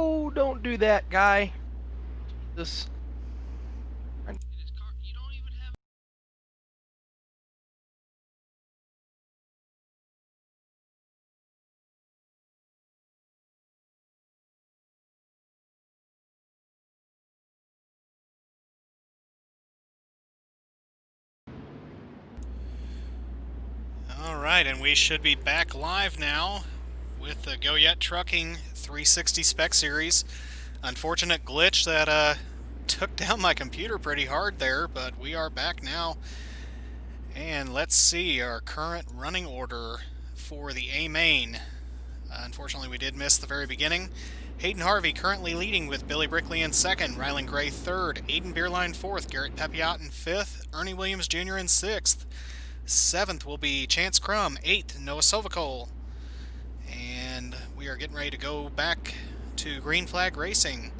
No, don't do that, guy. This. Alright, and we should be back live now with the Goyet Trucking 360 Spec Series. Unfortunate glitch that took down my computer pretty hard there, but we are back now. And let's see our current running order for the A main. Unfortunately, we did miss the very beginning. Hayden Harvey currently leading with Billy Brickley in second, Rylan Gray third, Aiden Beerline fourth, Garrett Pepiot in fifth, Ernie Williams Jr. in sixth. Seventh will be Chance Crum, eighth Noah Sovicol. And we are getting ready to go back to Green Flag Racing.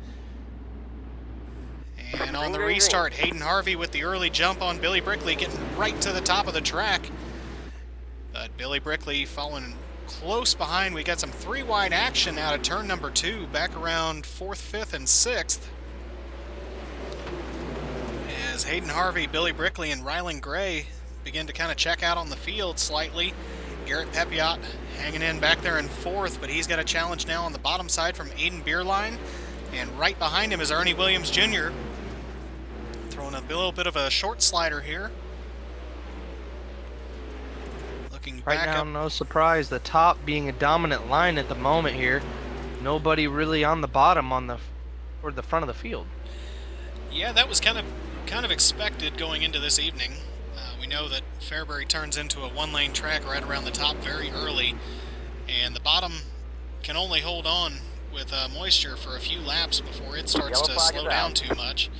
And on the restart, Hayden Harvey with the early jump on Billy Brickley, getting right to the top of the track. But Billy Brickley following close behind. We got some three-wide action out of turn number 2, back around 4th, 5th, and 6th. As Hayden Harvey, Billy Brickley, and Rylan Gray begin to kind of check out on the field slightly. Garrett Pepiot hanging in back there in 4th, but he's got a challenge now on the bottom side from Aiden Beerline. And right behind him is Ernie Williams Jr. throwing a little bit of a short slider here. Looking Right back now, up. no surprise. The top being a dominant line at the moment here. Nobody really on the bottom toward the front of the field. Yeah, that was kind of expected going into this evening. We know that Fairbury turns into a one-lane track right around the top very early, and the bottom can only hold on with moisture for a few laps before it starts to slow down too much.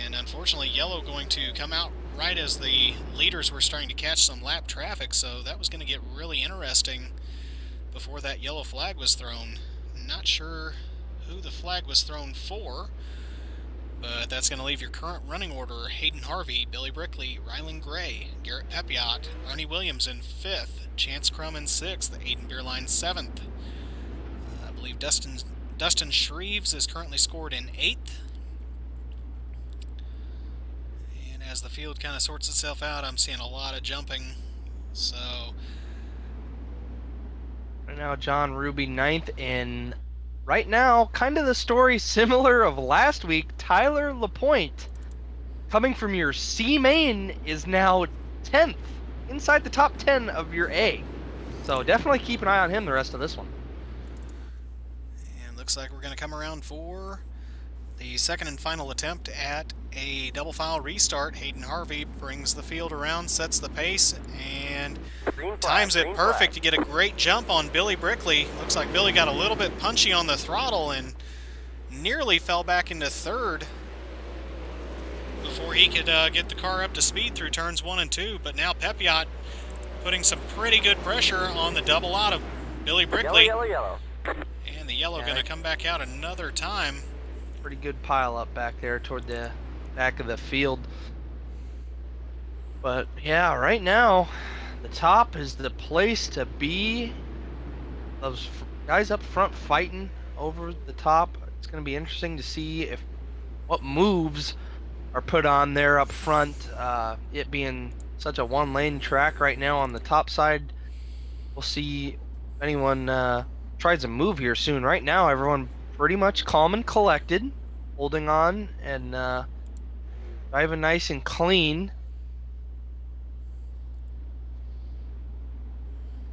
And unfortunately, yellow going to come out right as the leaders were starting to catch some lap traffic, so that was going to get really interesting before that yellow flag was thrown. Not sure who the flag was thrown for, but that's going to leave your current running order: Hayden Harvey, Billy Brickley, Rylan Gray, Garrett Pepiot, Ernie Williams in 5th, Chance Crum in 6th, Aiden Beerline 7th. I believe Dustin Shreves is currently scored in 8th. And as the field kind of sorts itself out, I'm seeing a lot of jumping. So Right now, John Ruby 9th, and right now, kind of the story similar of last week. Tyler Lapointe, coming from your C main, is now 10th, inside the top 10 of your A. So definitely keep an eye on him the rest of this one. and looks like we're going to come around for the second and final attempt at a double file restart. Hayden Harvey brings the field around, sets the pace, and times it perfect to get a great jump on Billy Brickley. Looks like Billy got a little bit punchy on the throttle and nearly fell back into 3rd before he could get the car up to speed through turns 1 and 2. But now Pepiot putting some pretty good pressure on the double out of Billy Brickley. Yellow. And the yellow going to come back out another time. Pretty good pile up back there toward the back of the field. But yeah, right now, the top is the place to be. Those guys up front fighting over the top. It's going to be interesting to see what moves are put on there up front. It being such a one-lane track right now on the top side, we'll see if anyone tries a move here soon. Right now, everyone pretty much calm and collected, holding on and driving nice and clean.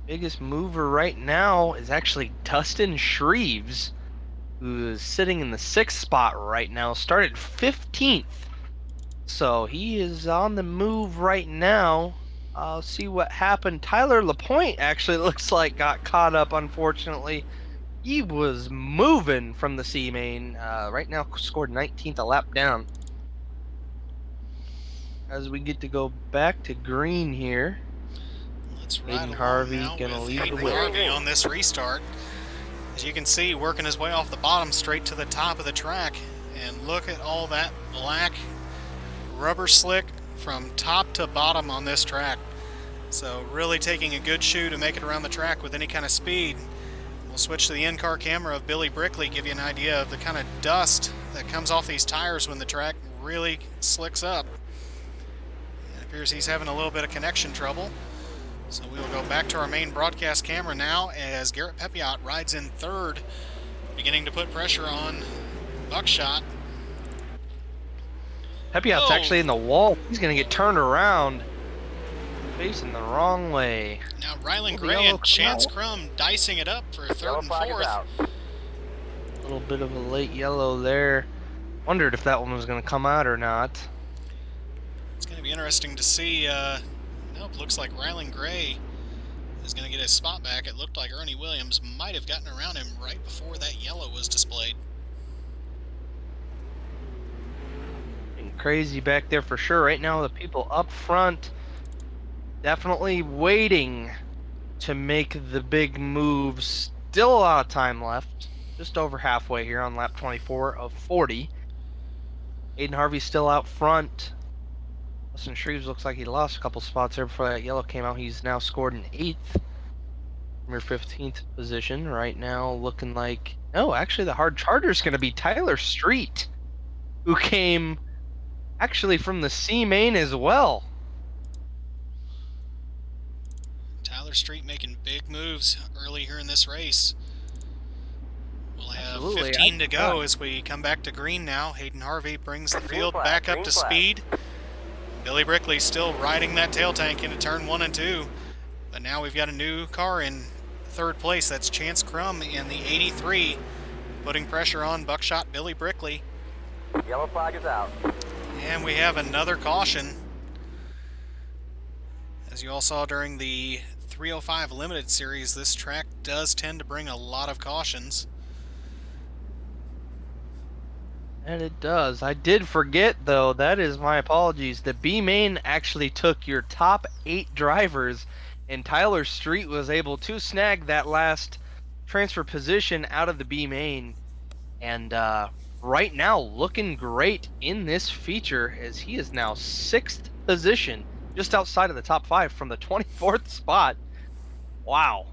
Biggest mover right now is actually Dustin Shreves, who is sitting in the 6th spot right now, started 15th. So he is on the move right now. I'll see what happened. Tyler Lapointe actually looks like got caught up, unfortunately. He was moving from the C main. Right now scored 19th, a lap down. As we get to go back to green here. Let's ride Hayden Harvey now gonna with lead the Hayden way. Harvey on this restart. As you can see, working his way off the bottom straight to the top of the track. And look at all that black rubber slick from top to bottom on this track. So really taking a good shoe to make it around the track with any kind of speed. We'll switch to the in-car camera of Billy Brickley, give you an idea of the kind of dust that comes off these tires when the track really slicks up. It appears he's having a little bit of connection trouble. So we will go back to our main broadcast camera now as Garrett Pepiot rides in third, beginning to put pressure on Buckshot. Pepiot's actually in the wall. He's going to get turned around. Facing the wrong way. Now Rylan Gray and Chance Crum dicing it up for third and fourth. A little bit of a late yellow there. Wondered if that one was going to come out or not. It's going to be interesting to see. Nope, looks like Rylan Gray is going to get his spot back. It looked like Ernie Williams might have gotten around him right before that yellow was displayed. Crazy back there for sure. Right now the people up front definitely waiting to make the big moves. Still a lot of time left. Just over halfway here on lap 24 of 40. Hayden Harvey's still out front. Austin Shreves looks like he lost a couple spots there before that yellow came out. He's now scored an 8th from your 15th position. Right now looking like... Oh, actually the hard charger's going to be Tyler Street, who came actually from the C main as well. Tyler Street making big moves early here in this race. We'll have 15 to go as we come back to green now. Hayden Harvey brings the field back up to speed. Billy Brickley still riding that tail tank into turn 1 and 2. But now we've got a new car in third place. That's Chance Crum in the 83, putting pressure on Buckshot Billy Brickley. Yellow flag is out. And we have another caution. As you all saw during the 305 Limited Series, this track does tend to bring a lot of cautions. And it does. I did forget, though, that is my apologies. The B main actually took your top 8 drivers, and Tyler Street was able to snag that last transfer position out of the B main. And right now, looking great in this feature, as he is now 6th position, just outside of the top 5 from the 24th spot. Wow.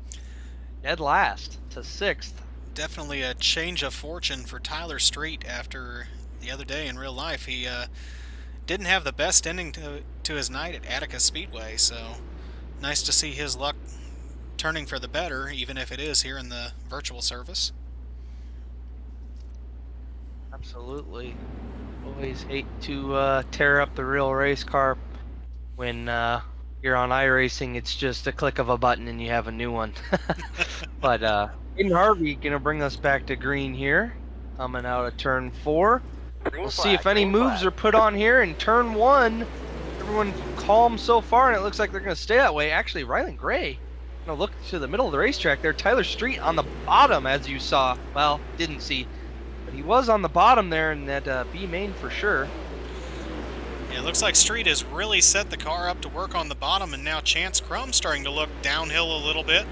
Dead last to 6th. Definitely a change of fortune for Tyler Street after the other day in real life. He didn't have the best ending to his night at Attica Speedway, so nice to see his luck turning for the better, even if it is here in the virtual service. Absolutely. Always hate to tear up the real race car when you're on iRacing. It's just a click of a button and you have a new one. But Hayden Harvey gonna bring us back to green here, coming out of turn 4. We'll see if any moves are put on here in turn 1. Everyone calm so far, and it looks like they're gonna stay that way. Actually, Rylan Gray gonna look to the middle of the racetrack there. Tyler Street on the bottom, as you saw. Well, didn't see, but he was on the bottom there in that B main for sure. Yeah, it looks like Street has really set the car up to work on the bottom, and now Chance Crum starting to look downhill a little bit.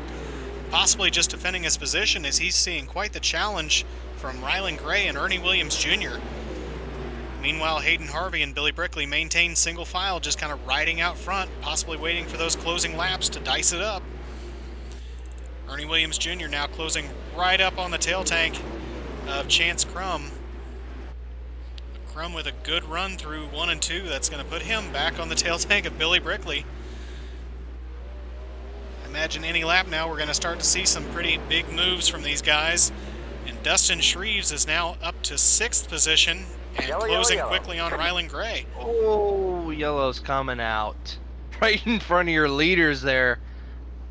Possibly just defending his position as he's seeing quite the challenge from Rylan Gray and Ernie Williams Jr. Meanwhile, Hayden Harvey and Billy Brickley maintain single file, just kind of riding out front, possibly waiting for those closing laps to dice it up. Ernie Williams Jr. now closing right up on the tail tank of Chance Crum. Crum with a good run through 1 and 2. That's going to put him back on the tail tank of Billy Brickley. Imagine any lap now we're going to start to see some pretty big moves from these guys. And Dustin Shreves is now up to 6th position and closing quickly on Rylan Gray. Oh, yellow's coming out. Right in front of your leaders there.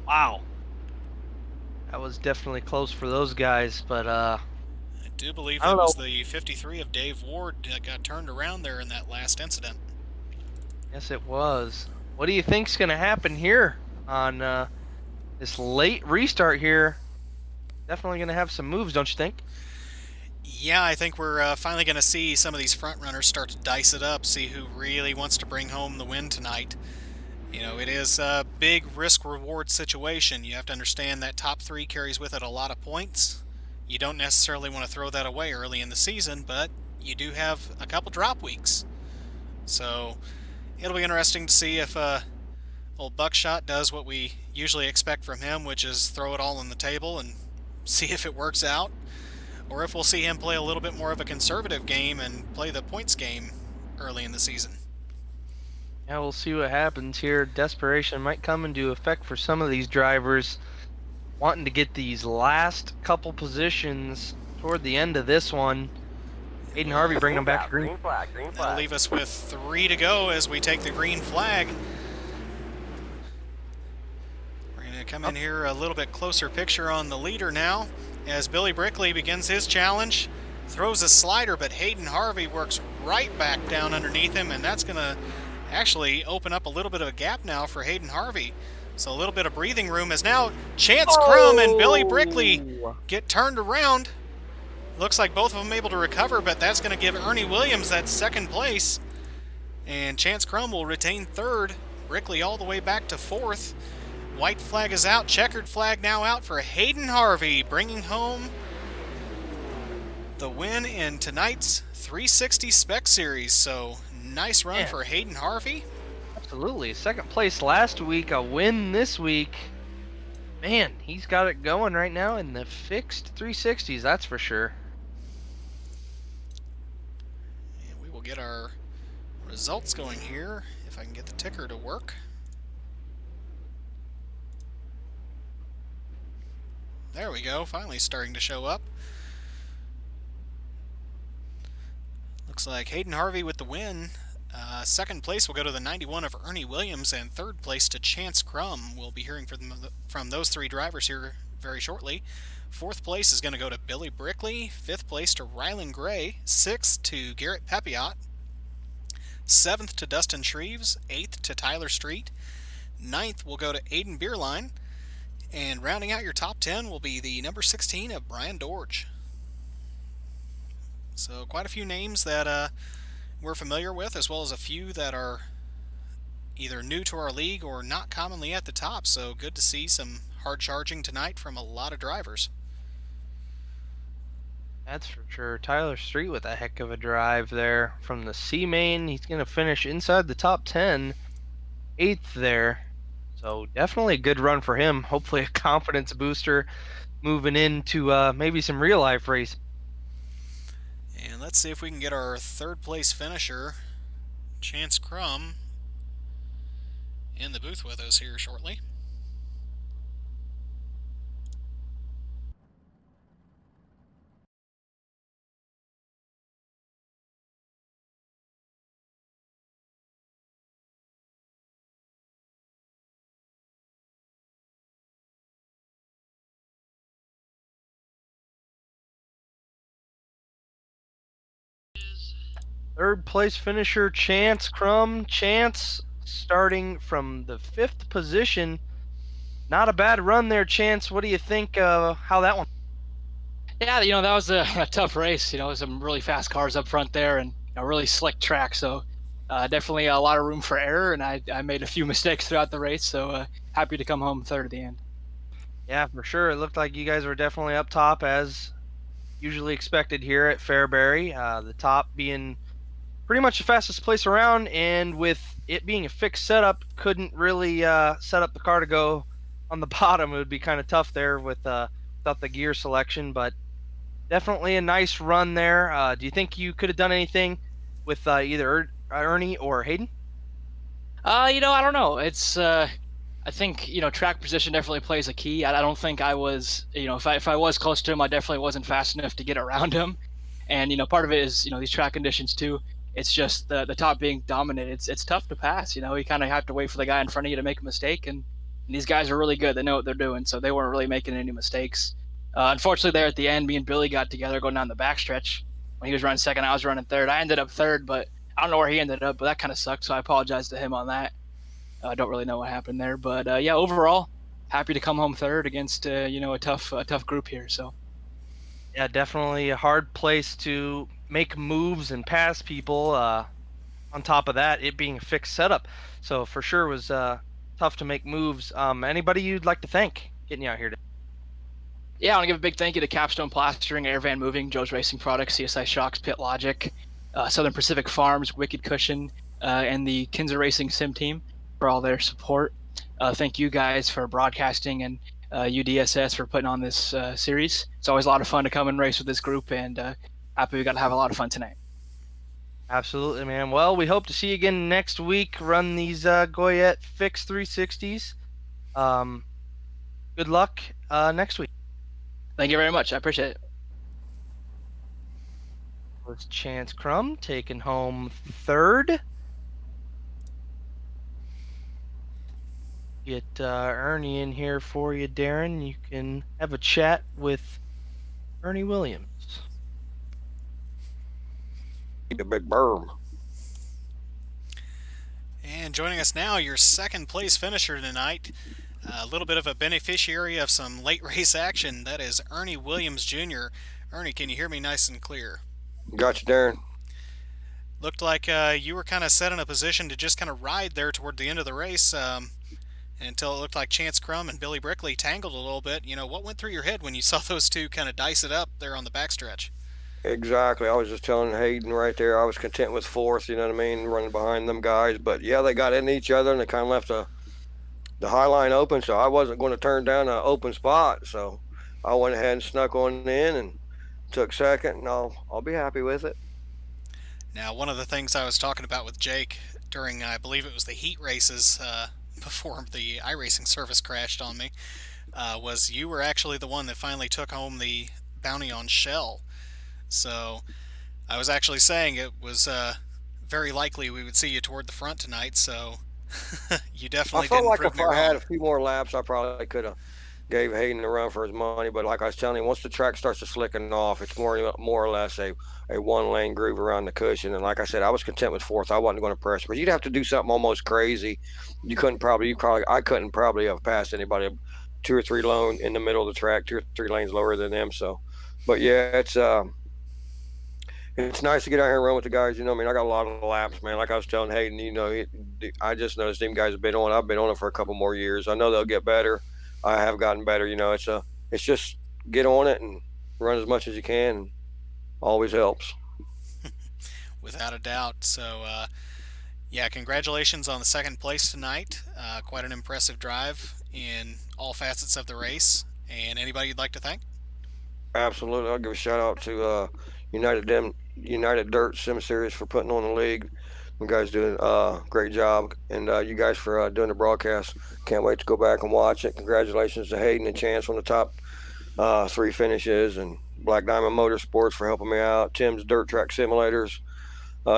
Wow. That was definitely close for those guys, but I do believe that was the 53 of Dave Ward that got turned around there in that last incident. Yes, it was. What do you think's going to happen here on this late restart here? Definitely going to have some moves, don't you think? Yeah, I think we're finally going to see some of these front runners start to dice it up, see who really wants to bring home the win tonight. You know, it is a big risk-reward situation. You have to understand that top 3 carries with it a lot of points. You don't necessarily want to throw that away early in the season, but you do have a couple drop weeks. So it'll be interesting to see if old Buckshot does what we usually expect from him, which is throw it all on the table and see if it works out, or if we'll see him play a little bit more of a conservative game and play the points game early in the season. Yeah, we'll see what happens here. Desperation might come into effect for some of these drivers wanting to get these last couple positions toward the end of this one. Hayden Harvey bringing them back to green. Green flag, green That'll flag. leave us with 3 to go as we take the green flag. We're going to come in here a little bit closer picture on the leader now as Billy Brickley begins his challenge. Throws a slider, but Hayden Harvey works right back down underneath him, and that's going to actually open up a little bit of a gap now for Hayden Harvey. So a little bit of breathing room as now Chance Crum and Billy Brickley get turned around. Looks like both of them able to recover, but that's going to give Ernie Williams that second place. And Chance Crum will retain third. Brickley all the way back to fourth. White flag is out. Checkered flag now out for Hayden Harvey, bringing home the win in tonight's 360 Spec Series. So nice run for Hayden Harvey. Absolutely. Second place last week, a win this week. Man, he's got it going right now in the fixed 360s, that's for sure. And we will get our results going here, if I can get the ticker to work. There we go, finally starting to show up. Looks like Hayden Harvey with the win. Second place will go to the 91 of Ernie Williams, and third place to Chance Crum. We'll be hearing from those 3 drivers here very shortly. Fourth place is going to go to Billy Brickley. Fifth place to Rylan Gray. Sixth to Garrett Pepiot. Seventh to Dustin Shreves. Eighth to Tyler Street. Ninth will go to Aiden Beerline. And rounding out your top 10 will be the number 16 of Brian Dorge. So quite a few names that we're familiar with, as well as a few that are either new to our league or not commonly at the top. So good to see some hard charging tonight from a lot of drivers. That's for sure. Tyler Street with a heck of a drive there from the C main. He's going to finish inside the top 10, 8th there. So definitely a good run for him. Hopefully a confidence booster moving into maybe some real life race. And let's see if we can get our third place finisher, Chance Crum, in the booth with us here shortly. Third place finisher, Chance Crum. Chance starting from the 5th position. Not a bad run there, Chance. What do you think how that one? Yeah, that was a tough race. Some really fast cars up front there and a really slick track. So definitely a lot of room for error, and I made a few mistakes throughout the race. So happy to come home third at the end. Yeah, for sure. It looked like you guys were definitely up top as usually expected here at Fairbury. The top being pretty much the fastest place around, and with it being a fixed setup, couldn't really set up the car to go on the bottom. It would be kind of tough there without the gear selection, but definitely a nice run there. Do you think you could have done anything with either Ernie or Hayden? I don't know. It's I think track position definitely plays a key. I don't think I was if I was close to him, I definitely wasn't fast enough to get around him. And part of it is these track conditions too. It's just the top being dominant. It's tough to pass. You kind of have to wait for the guy in front of you to make a mistake, and these guys are really good. They know what they're doing, so they weren't really making any mistakes. Unfortunately, there at the end, me and Billy got together going down the backstretch. When he was running second, I was running third. I ended up third, but I don't know where he ended up, but that kind of sucked, so I apologize to him on that. I don't really know what happened there, but yeah, overall, happy to come home third against a tough group here. So Yeah, definitely a hard place to make moves and pass people. On top of that, it being a fixed setup, so for sure was tough to make moves. Anybody you'd like to thank getting you out here today? yeah, I want to give a big thank you to Capstone Plastering, Airvan Moving, Joe's Racing Products, CSI Shocks, Pit Logic, Southern Pacific Farms, Wicked Cushion, and the Kinzer Racing Sim Team for all their support. Thank you guys for broadcasting and UDSS for putting on this series. It's always a lot of fun to come and race with this group, and happy we got to have a lot of fun tonight. Absolutely, man. Well, we hope to see you again next week. Run these Goyet Fix 360s. Good luck next week. Thank you very much. I appreciate it. Was Chance Crum taking home third. Get Ernie in here for you, Darren. You can have a chat with Ernie Williams. The big berm. And joining us now, your second place finisher tonight, a little bit of a beneficiary of some late race action. That is Ernie Williams Jr. Ernie, can you hear me nice and clear? Gotcha, Darren. Looked like you were kind of set in a position to just kind of ride there toward the end of the race until it looked like Chance Crum and Billy Brickley tangled a little bit. You know, what went through your head when you saw those two kind of dice it up there on the backstretch? Exactly. I was just telling Hayden right there, I was content with fourth, you know what I mean, running behind them guys. But, yeah, they got into each other, and they kind of left the high line open, so I wasn't going to turn down an open spot. So I went ahead and snuck on in and took second, and I'll be happy with it. Now, one of the things I was talking about with Jake during, I believe it was the heat races before the iRacing service crashed on me, was you were actually the one that finally took home the bounty on Shell. So I was actually saying it was very likely we would see you toward the front tonight, so you definitely I felt didn't like prove if me I had wrong. a few more laps, I probably could have gave Hayden a run for his money. But like I was telling him, once the track starts to slicking off, it's more or less a one-lane groove around the cushion. And like I said, I was content with fourth. I wasn't going to press, but you'd have to do something almost crazy. I couldn't probably have passed anybody 2 or 3 lane in the middle of the track, 2 or 3 lanes lower than them. So, but yeah, it's nice to get out here and run with the guys. You know, I mean, I got a lot of laps, man. Like I was telling Hayden, you know, I just noticed them guys have been on. I've been on it for a couple more years. I know they'll get better. I have gotten better. You know, it's just get on it and run as much as you can. And always helps. Without a doubt. So, yeah, congratulations on the second place tonight. Quite an impressive drive in all facets of the race. And anybody you'd like to thank? Absolutely. I'll give a shout out to United Dirt Sim Series for putting on the league. You guys doing a great job, and you guys for doing the broadcast. Can't wait to go back and watch it. Congratulations to Hayden and Chance on the top 3 finishes, and Black Diamond Motorsports for helping me out. Tim's Dirt Track Simulators.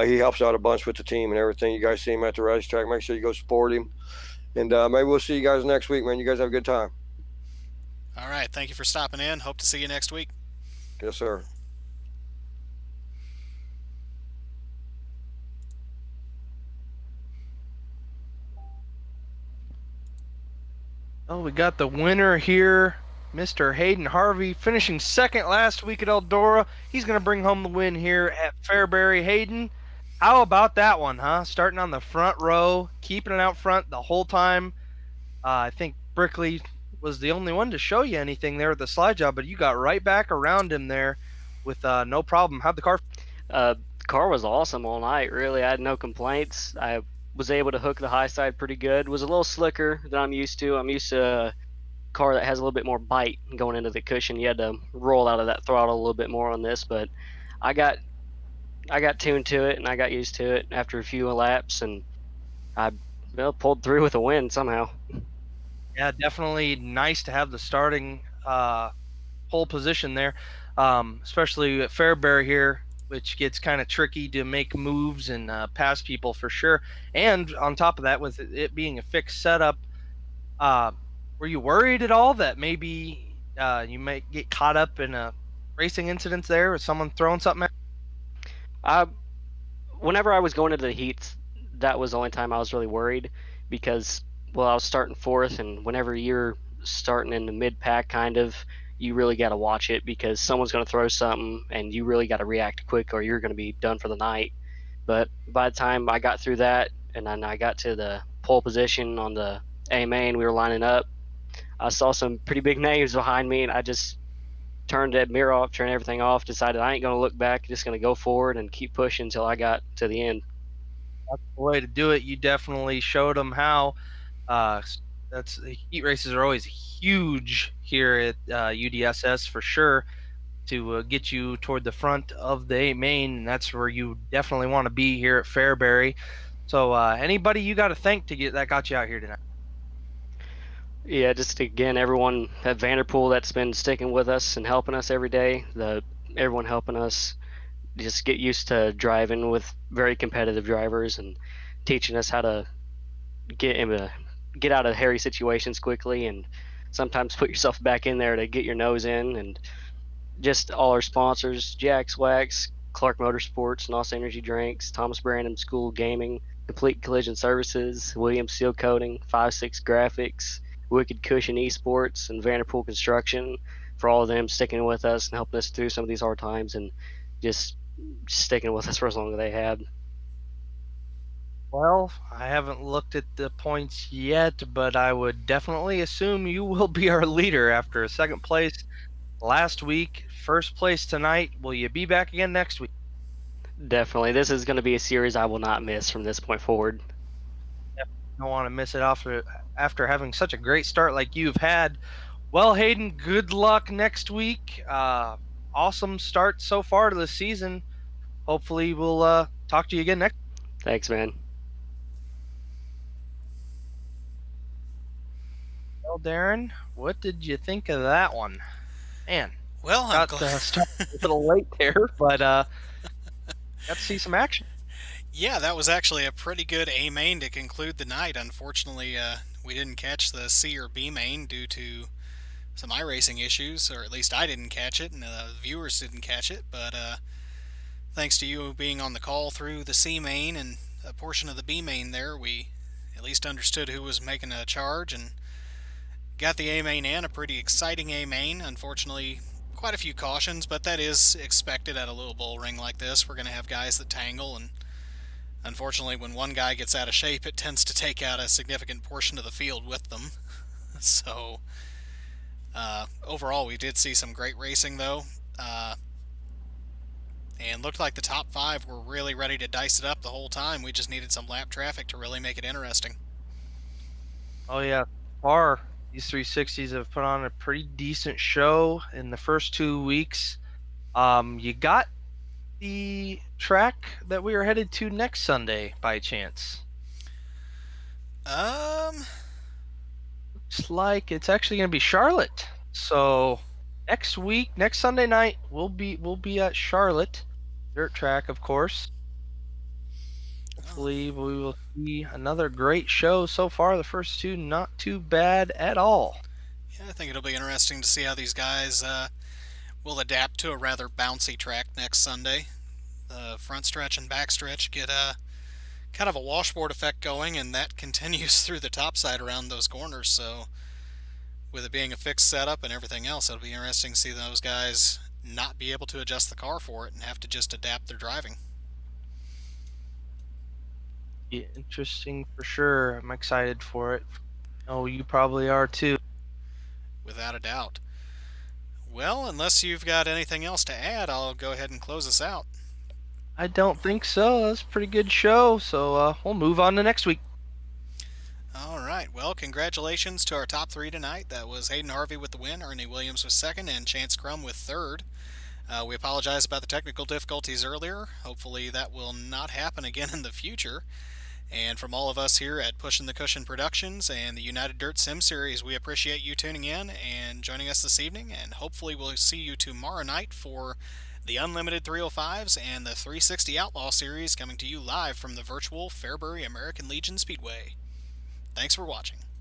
He helps out a bunch with the team and everything. You guys see him at the racetrack. Make sure you go support him. And maybe we'll see you guys next week, man. You guys have a good time. All right. Thank you for stopping in. Hope to see you next week. Yes, sir. Oh, we got the winner here, Mr. Hayden Harvey, finishing second last week at Eldora. He's going to bring home the win here at Fairbury. Hayden, how about that one, huh? Starting on the front row, keeping it out front the whole time. I think Brickley was the only one to show you anything there with the slide job, but you got right back around him there with no problem. How'd the car? The car was awesome all night, really. I had no complaints. I was able to hook the high side pretty good. It was a little slicker than I'm used to. I'm used to a car that has a little bit more bite going into the cushion. You had to roll out of that throttle a little bit more on this, but I got tuned to it and I got used to it after a few laps, and I pulled through with a win somehow. Yeah, definitely nice to have the starting pole position there, especially at Fairbury here, which gets kind of tricky to make moves and pass people for sure. And on top of that, with it being a fixed setup, were you worried at all that maybe you might get caught up in a racing incident there with someone throwing something at? Whenever I was going into the heats, that was the only time I was really worried because, well, I was starting fourth, and whenever you're starting in the mid-pack kind of, you really got to watch it because someone's going to throw something and you really got to react quick or you're going to be done for the night. But by the time I got through that and then I got to the pole position on the A main, we were lining up, I saw some pretty big names behind me, and I just turned that mirror off, turned everything off, decided I ain't going to look back, just going to go forward and keep pushing until I got to the end. That's the way to do it. You definitely showed them how. That's heat races are always huge here at UDSS for sure to get you toward the front of the 8 main, and that's where you definitely want to be here at Fairbury. So anybody you got to thank to get that got you out here tonight? Yeah, just again, everyone at Vanderpool that's been sticking with us and helping us every day. Everyone helping us just get used to driving with very competitive drivers and teaching us how to get out of hairy situations quickly and sometimes put yourself back in there to get your nose in. And just all our sponsors: Jack's Wax, Clark Motorsports, NOS Energy Drinks, Thomas Brandon School Gaming, Complete Collision Services, Williams Seal Coating, 5-6 Graphics, Wicked Cushion Esports, and Vanderpool Construction, for all of them sticking with us and helping us through some of these hard times and just sticking with us for as long as they have. Well, I haven't looked at the points yet, but I would definitely assume you will be our leader after a second place last week, first place tonight. Will you be back again next week? Definitely. This is going to be a series I will not miss from this point forward. Don't want to miss it after having such a great start like you've had. Well, Hayden, good luck next week. Awesome start so far to the season. Hopefully, we'll talk to you again next. Thanks, man. Well, Darren, what did you think of that one? Man, Well, I'm got glad. started a little late there, but got to see some action. Yeah, that was actually a pretty good A main to conclude the night. Unfortunately, we didn't catch the C or B main due to some iRacing issues, or at least I didn't catch it, and the viewers didn't catch it. But thanks to you being on the call through the C main and a portion of the B main there, we at least understood who was making a charge and got the A main in. A pretty exciting A main. Unfortunately, quite a few cautions, but that is expected at a little bull ring like this. We're going to have guys that tangle, and unfortunately, when one guy gets out of shape, it tends to take out a significant portion of the field with them. So, overall, we did see some great racing, though. And looked like the top 5 were really ready to dice it up the whole time. We just needed some lap traffic to really make it interesting. Oh yeah, far these 360s have put on a pretty decent show in the first 2 weeks. You got the track that we are headed to next Sunday by chance? Looks like it's actually going to be Charlotte. So next week, next Sunday night, we'll be at Charlotte dirt track, of course. Hopefully, we will see another great show so far. The first 2 not too bad at all. Yeah, I think it'll be interesting to see how these guys will adapt to a rather bouncy track next Sunday. The front stretch and back stretch get a kind of a washboard effect going, and that continues through the top side around those corners. So with it being a fixed setup and everything else, it'll be interesting to see those guys not be able to adjust the car for it and have to just adapt their driving. Yeah, interesting for sure. I'm excited for it. Oh, you probably are too. Without a doubt. Well, unless you've got anything else to add, I'll go ahead and close us out. I don't think so. That's a pretty good show. So we'll move on to next week. All right. Well, congratulations to our top 3 tonight. That was Hayden Harvey with the win, Ernie Williams with second, and Chance Crum with third. We apologize about the technical difficulties earlier. Hopefully that will not happen again in the future. And from all of us here at Pushing the Cushion Productions and the United Dirt Sim Series, we appreciate you tuning in and joining us this evening, and hopefully we'll see you tomorrow night for the Unlimited 305s and the 360 Outlaw Series, coming to you live from the virtual Fairbury American Legion Speedway. Thanks for watching.